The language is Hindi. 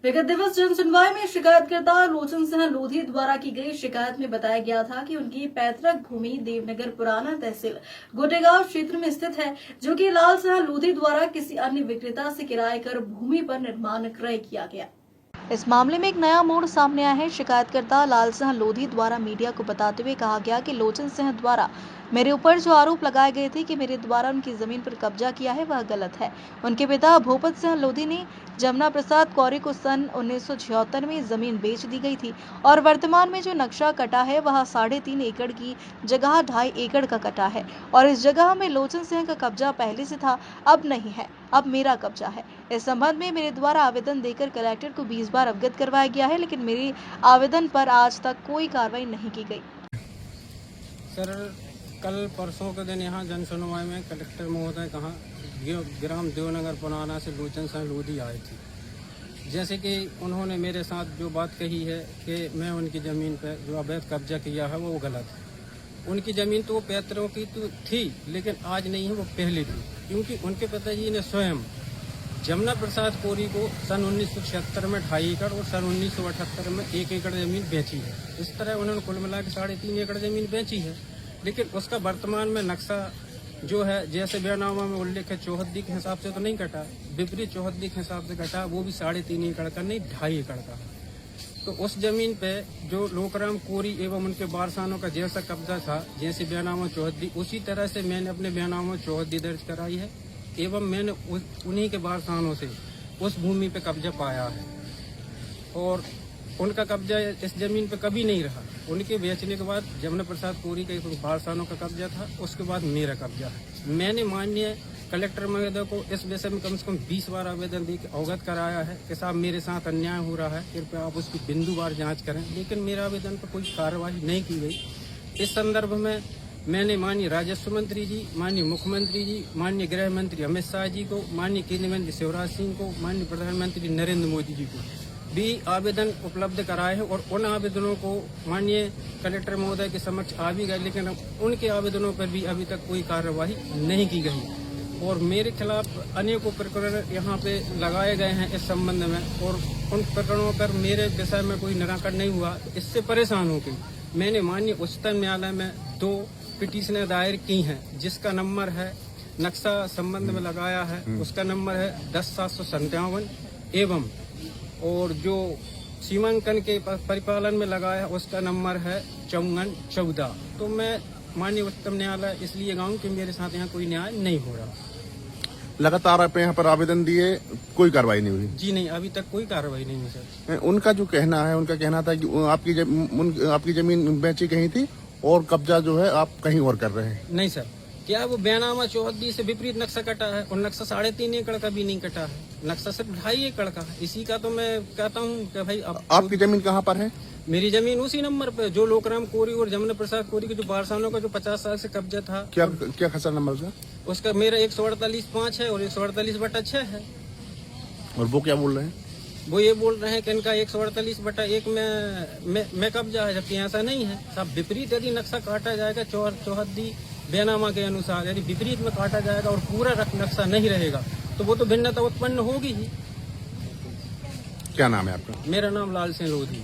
विगत दिवस जन सुनवाई में शिकायतकर्ता लोचन सिंह लोधी द्वारा की गई शिकायत में बताया गया था कि उनकी पैतृक भूमि देवनगर पुराना तहसील गोटेगांव क्षेत्र में स्थित है, जो कि लाल सिंह लोधी द्वारा किसी अन्य विक्रेता से किराए कर भूमि पर निर्माण क्रय किया गया। इस मामले में एक नया मोड़ सामने आया है। शिकायतकर्ता लाल सिंह लोधी द्वारा मीडिया को बताते हुए कहा गया कि लोचन सिंह द्वारा मेरे ऊपर जो आरोप लगाए गए थे कि मेरे द्वारा उनकी जमीन पर कब्जा किया है, वह गलत है। उनके पिता भूपत सिंह लोधी ने जमुना प्रसाद कौरी को सन 1976 में जमीन बेच दी गई थी और वर्तमान में जो नक्शा कटा है वह 3.5 एकड़ की जगह 2.5 एकड़ का कटा है और इस जगह में लोचन सिंह का कब्जा पहले से था, अब नहीं है, अब मेरा कब्जा है। इस संबंध में मेरे द्वारा आवेदन देकर कलेक्टर को 20 बार अवगत करवाया गया है, लेकिन मेरे आवेदन पर आज तक कोई कार्रवाई नहीं की गई। सर, कल परसों के दिन यहाँ जन सुनवाई में कलेक्टर महोदय कहा ग्राम देवनगर पुराना से लोचन सिंह लोधी आए थे। जैसे कि उन्होंने मेरे साथ जो बात कही है कि मैं उनकी ज़मीन पर जो अवैध कब्जा किया है वो गलत है। उनकी ज़मीन तो वो पैतरों की तो थी, लेकिन आज नहीं है, वो पहले थी, क्योंकि उनके पिताजी ने स्वयं जमुना प्रसाद कोरी को सन 1976 में 2.5 एकड़ और सन 1978 में 1 एकड़ ज़मीन बेची है। इस तरह उन्होंने कुल मिला के 3.5 एकड़ ज़मीन बेची है, लेकिन उसका वर्तमान में नक्शा जो है जैसे बयाननामा में उल्लेख है चौहद्दी के हिसाब से तो नहीं कटा, विपरीत चौहद्दी के हिसाब से कटा, वो भी 3.5 एकड़ का नहीं 2.5 एकड़ का। तो उस जमीन पे जो लोकराम कोरी एवं उनके वारसानों का जैसा कब्जा था, जैसे बयाननामा चौहद्दी, उसी तरह से मैंने अपने बयाननामा चौहद्दी दर्ज कराई है एवं मैंने उन्हीं के वारसानों से उस भूमि पे कब्जा पाया है और उनका कब्जा इस जमीन पे कभी नहीं रहा। उनके बेचने के बाद जमुना प्रसाद कोरी के वारसानों का कब्जा था, उसके बाद मेरा कब्जा है। मैंने माननीय कलेक्टर महोदय को इस विषय में कम से कम 20 बार आवेदन देकर अवगत कराया है कि साहब मेरे साथ अन्याय हो रहा है, कृपया आप उसकी बिंदुवार जांच करें, लेकिन मेरा आवेदन पर कोई कार्रवाई नहीं की गई। इस संदर्भ में मैंने माननीय राजस्व मंत्री जी, माननीय मुख्यमंत्री जी, माननीय गृह मंत्री अमित शाह जी को, माननीय केंद्रीय मंत्री शिवराज सिंह को, माननीय प्रधानमंत्री नरेंद्र मोदी जी को भी आवेदन उपलब्ध कराए हैं और उन आवेदनों को माननीय कलेक्टर महोदय के समक्ष आ भी गए, लेकिन उनके आवेदनों पर भी अभी तक कोई कार्रवाई नहीं की गई और मेरे खिलाफ अनेकों प्रकरण यहाँ पे लगाए गए हैं इस संबंध में और उन प्रकरणों पर मेरे विषय में कोई निराकरण नहीं हुआ। इससे परेशान होकर मैंने माननीय उच्चतम न्यायालय में 2 पिटीशनें दायर की हैं, जिसका नंबर है नक्शा संबंध में लगाया है, उसका नंबर है 10/757 एवं और जो सीमांकन के परिपालन में लगाया है उसका नंबर है 5414। तो मैं माननीय उच्चतम न्यायालय इसलिए गाऊं कि मेरे साथ यहाँ कोई न्याय नहीं हो रहा। लगातार आप यहाँ पर आवेदन दिए, कोई कार्रवाई नहीं हुई? जी नहीं, अभी तक कोई कार्रवाई नहीं हुई सर। उनका जो कहना है, उनका कहना था कि आपकी जमीन बेची कहीं थी और कब्जा जो है आप कहीं और कर रहे हैं। नहीं सर, क्या वो बयाननामा चौहद्दी से विपरीत नक्शा कटा है और नक्शा 3.5 एकड़ का भी नहीं कटा है, नक्शा सिर्फ 2.5 एकड़ का है। इसी का तो मैं कहता हूँ कि भाई आपकी जमीन कहाँ पर है? मेरी जमीन उसी नंबर पे जो लोकराम कोरी और जमुना प्रसाद कोरी के जो वारसानों का जो 50 साल से कब्जा था। क्या खसरा नंबर उसका? उसका मेरा 148/5 है और 148/6 है। और वो क्या बोल रहे हैं? वो ये बोल रहे हैं कि इनका 148/1 में कब्जा है, जबकि ऐसा नहीं है साहब। विपरीत यदि नक्शा काटा जाएगा चौहद्दी बयाननामा के अनुसार, यदि विपरीत में काटा जाएगा और पूरा नक्शा नहीं रहेगा तो वो तो भिन्नता उत्पन्न होगी ही। क्या नाम है आपका? मेरा नाम लाल सिंह लोधी।